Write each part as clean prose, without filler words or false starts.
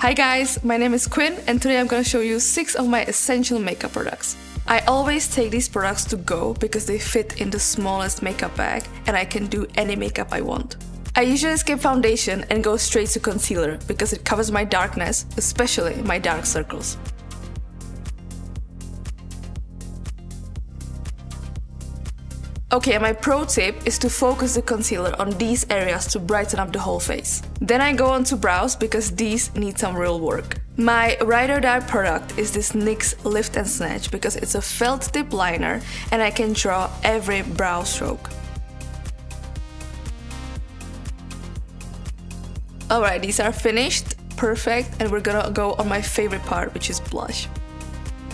Hi guys, my name is Quinn and today I'm gonna show you 6 of my essential makeup products. I always take these products to go because they fit in the smallest makeup bag and I can do any makeup I want. I usually skip foundation and go straight to concealer because it covers my darkness, especially my dark circles. Okay, my pro tip is to focus the concealer on these areas to brighten up the whole face. Then I go on to brows because these need some real work. My ride or die product is this NYX Lift and Snatch because it's a felt tip liner and I can draw every brow stroke. Alright, these are finished, perfect, and we're gonna go on my favorite part, which is blush.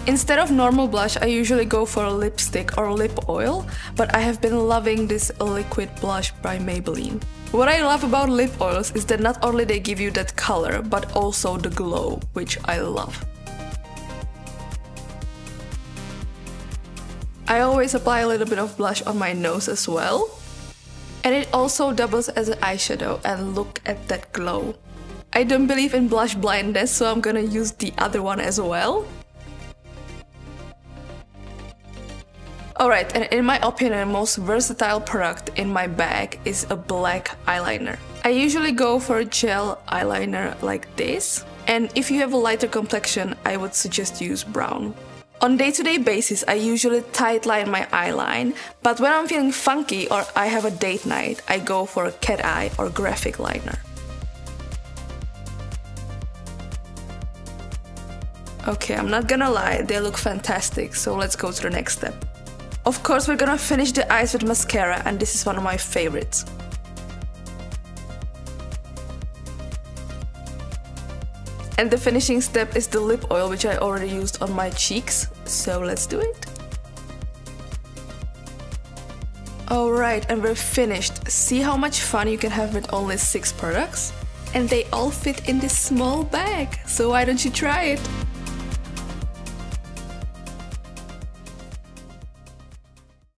Instead of normal blush, I usually go for a lipstick or lip oil, but I have been loving this liquid blush by Maybelline. What I love about lip oils is that not only they give you that color, but also the glow, which I love. I always apply a little bit of blush on my nose as well. And it also doubles as an eyeshadow, and look at that glow. I don't believe in blush blindness, so I'm gonna use the other one as well. Alright, and in my opinion, the most versatile product in my bag is a black eyeliner. I usually go for a gel eyeliner like this, and if you have a lighter complexion, I would suggest use brown. On day-to-day basis, I usually tightline my eyeline, but when I'm feeling funky or I have a date night, I go for a cat eye or graphic liner. Okay, I'm not gonna lie, they look fantastic, so let's go to the next step. Of course, we're gonna finish the eyes with mascara, and this is one of my favorites. And the finishing step is the lip oil, which I already used on my cheeks, so let's do it. Alright, and we're finished. See how much fun you can have with only 6 products? And they all fit in this small bag, so why don't you try it?